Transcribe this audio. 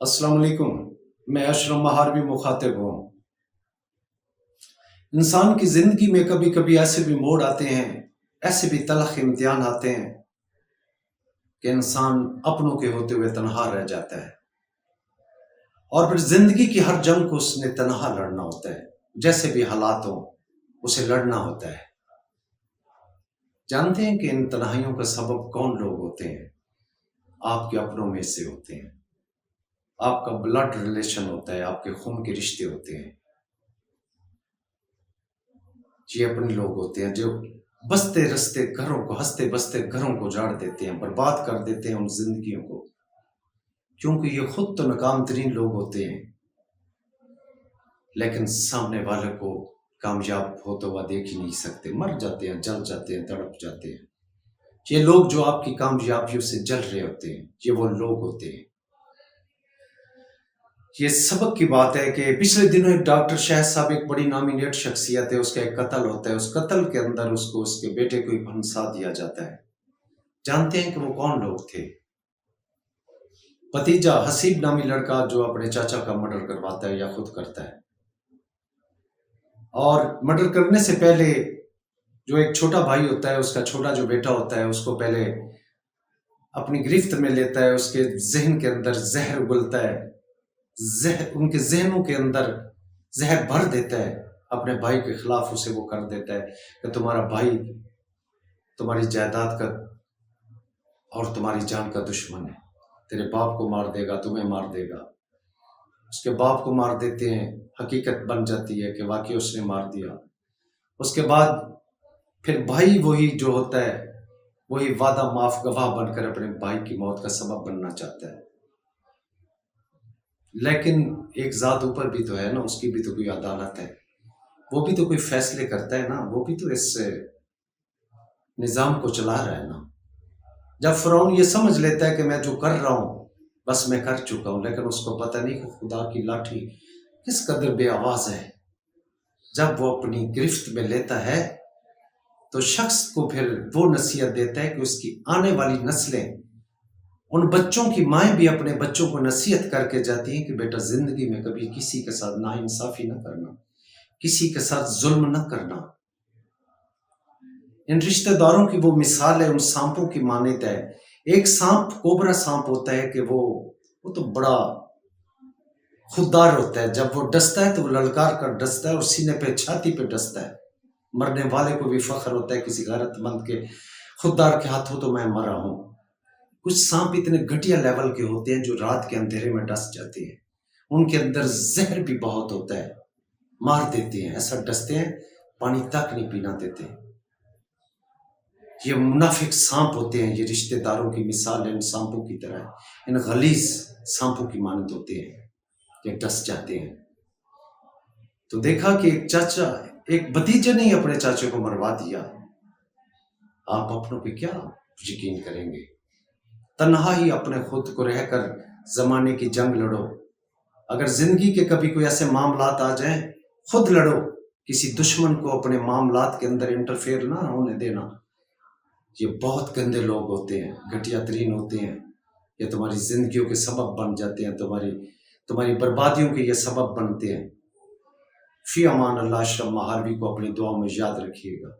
السلام علیکم، میں اشرف مہاروی مخاطب ہوں۔ انسان کی زندگی میں کبھی کبھی ایسے بھی موڑ آتے ہیں، ایسے بھی تلخ امتحان آتے ہیں کہ انسان اپنوں کے ہوتے ہوئے تنہا رہ جاتا ہے، اور پھر زندگی کی ہر جنگ کو اس نے تنہا لڑنا ہوتا ہے۔ جیسے بھی حالات ہوں اسے لڑنا ہوتا ہے۔ جانتے ہیں کہ ان تنہائیوں کا سبب کون لوگ ہوتے ہیں؟ آپ کے اپنوں میں سے ہوتے ہیں، آپ کا بلڈ ریلیشن ہوتا ہے، آپ کے خون کے رشتے ہوتے ہیں۔ یہ اپنے لوگ ہوتے ہیں جو بستے رستے گھروں کو، ہنستے بستے گھروں کو جاڑ دیتے ہیں، برباد کر دیتے ہیں ان زندگیوں کو، کیونکہ یہ خود تو ناکام ترین لوگ ہوتے ہیں، لیکن سامنے والے کو کامیاب ہوتا ہوا دیکھ ہی نہیں سکتے، مر جاتے ہیں، جل جاتے ہیں، تڑپ جاتے ہیں۔ یہ لوگ جو آپ کی کامیابیوں سے جل رہے ہوتے ہیں، یہ وہ لوگ ہوتے ہیں۔ یہ سبق کی بات ہے کہ پچھلے دنوں ایک ڈاکٹر شاہد صاحب، ایک بڑی نامینیٹ شخصیت ہے، اس کا ایک قتل ہوتا ہے، اس قتل کے اندر اس کو اس کے بیٹے کو ہی پھنسا دیا جاتا ہے۔ جانتے ہیں کہ وہ کون لوگ تھے؟ بھتیجا حسیب نامی لڑکا جو اپنے چاچا کا مرڈر کرواتا ہے یا خود کرتا ہے، اور مرڈر کرنے سے پہلے جو ایک چھوٹا بھائی ہوتا ہے، اس کا چھوٹا جو بیٹا ہوتا ہے، اس کو پہلے اپنی گرفت میں لیتا ہے، اس کے ذہن کے اندر زہر اگلتا ہے، ان کے ذہنوں کے اندر زہر بھر دیتا ہے، اپنے بھائی کے خلاف اسے وہ کر دیتا ہے کہ تمہارا بھائی تمہاری جائیداد کا اور تمہاری جان کا دشمن ہے، تیرے باپ کو مار دے گا، تمہیں مار دے گا۔ اس کے باپ کو مار دیتے ہیں، حقیقت بن جاتی ہے کہ واقعی اس نے مار دیا۔ اس کے بعد پھر بھائی وہی جو ہوتا ہے، وہی وعدہ معاف گواہ بن کر اپنے بھائی کی موت کا سبب بننا چاہتا ہے، لیکن ایک ذات اوپر بھی تو ہے نا، اس کی بھی تو کوئی عدالت ہے، وہ بھی تو کوئی فیصلے کرتا ہے نا، وہ بھی تو اس نظام کو چلا رہا ہے نا۔ جب فرعون یہ سمجھ لیتا ہے کہ میں جو کر رہا ہوں بس میں کر چکا ہوں، لیکن اس کو پتہ نہیں کہ خدا کی لاٹھی کس قدر بے آواز ہے۔ جب وہ اپنی گرفت میں لیتا ہے تو شخص کو پھر وہ نصیحت دیتا ہے کہ اس کی آنے والی نسلیں، ان بچوں کی مائیں بھی اپنے بچوں کو نصیحت کر کے جاتی ہیں کہ بیٹا زندگی میں کبھی کسی کے ساتھ ناانصافی نہ کرنا، کسی کے ساتھ ظلم نہ کرنا۔ ان رشتہ داروں کی وہ مثال ہے، ان سانپوں کی مانند ہے۔ ایک سانپ، کوبرا سانپ ہوتا ہے کہ وہ تو بڑا خوددار ہوتا ہے، جب وہ ڈستا ہے تو وہ للکار کر ڈستا ہے اور سینے پہ، چھاتی پہ ڈستا ہے۔ مرنے والے کو بھی فخر ہوتا ہے کسی غیرت مند کے خوددار کے ہاتھوں تو میں مرا ہوں۔ کچھ سانپ اتنے گھٹیا لیول کے ہوتے ہیں جو رات کے اندھیرے میں ڈس جاتے ہیں، ان کے اندر زہر بھی بہت ہوتا ہے، مار دیتے ہیں، ایسا ڈستے ہیں پانی تک نہیں پینا دیتے۔ یہ منافق سانپ ہوتے ہیں، یہ رشتہ داروں کی مثال ان سانپوں کی طرح، ان غلیظ سانپوں کی مانند ہوتے ہیں، یہ ڈس جاتے ہیں۔ تو دیکھا کہ ایک بھتیجے نے ہی اپنے چاچے کو مروا دیا، آپ اپنوں پہ کیا یقین کریں گے؟ تنہا ہی اپنے خود کو رہ کر زمانے کی جنگ لڑو۔ اگر زندگی کے کبھی کوئی ایسے معاملات آ جائیں، خود لڑو، کسی دشمن کو اپنے معاملات کے اندر انٹرفیئر نہ ہونے دینا۔ یہ بہت گندے لوگ ہوتے ہیں، گھٹیا ترین ہوتے ہیں، یہ تمہاری زندگیوں کے سبب بن جاتے ہیں، تمہاری بربادیوں کے یہ سبب بنتے ہیں۔ فی امان اللہ، اشرف مہاروی کو اپنی دعاؤں میں یاد رکھیے گا۔